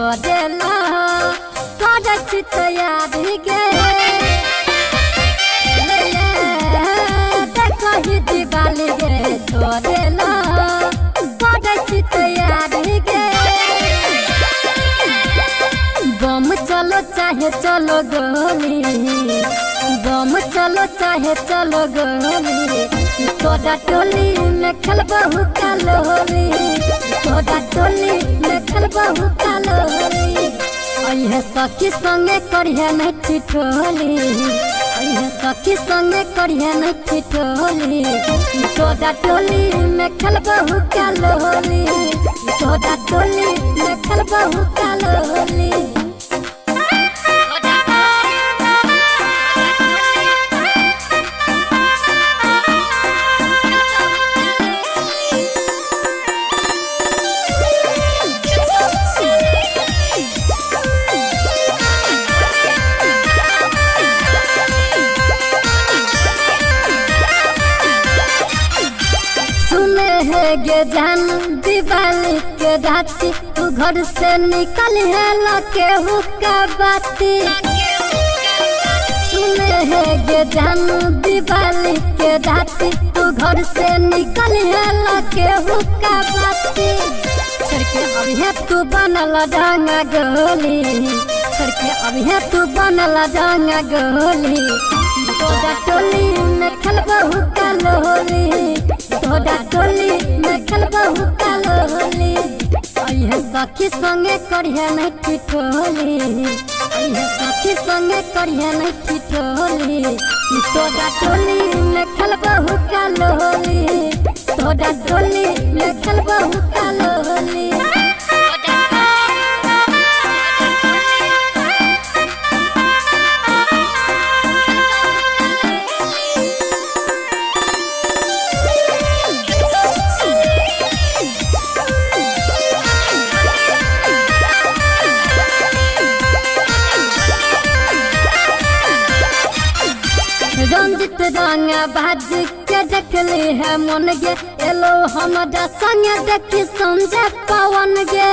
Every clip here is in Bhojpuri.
छोड़ेला करछ तैयारी गे देखही दिवाली गे छोड़ेला करछ तैयारी गे बम चलो चाहे चलो गोली बम चलो चाहे चलो गोली तोरा टोली में खेलबहु कालोली तोरा टोली में खेलबहु कालोली अइहे सखी संगे करिहे नहीं ठिठोली अइहे सखी संगे करिहे नहीं ठिठोली तोरा टोली में खेलबहु कालोली तोरा टोली में खेलबहु कालोली गे जान दिवाली के राती तू घर से निकल है लकेहू का बाती सुने है गे जान दिवाली के राती तू घर से निकल है लकेहू का बाती छड़के अभी तू बनल डांगा गोली छड़के अभी तू बनल डांगा गोली तोरा टोली में खेलबहु कालोली तोरा टोली में खेलबहु कालोली अइहे सखी संगे करिहे नहीं ठिठोली अइहे सखी संगे करिहे नहीं ठिठोली तोरा टोली में खेलबहु कालोली तोरा टोली में खेलबहु कालोली रंजित रंगा बाज के देखली है मन गे एलो हमरा संगे देखी समझे पवन गे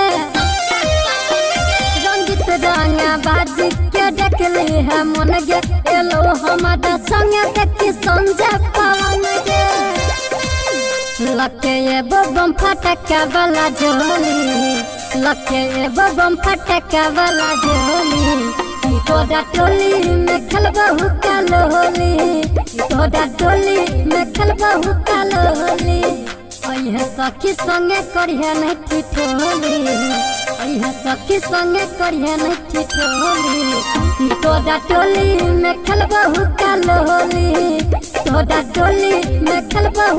रंजित रंगा बाज के देखली है मन गे एलो हमरा संगे देखी समझे पवन गे लके ये बम फटका वाला झोली लके ये बम फटका वाला झोली तोरा टोली में खेलबहु कालोली तोरा टोली में खेलबहु कालोली अइहे सखी संगे करिहे नहीं ठिठोली अइहे सखी संगे करिहे नहीं ठिठोली तोरा टोली में खेलबहु कालोली तोरा टोली में खेलबहु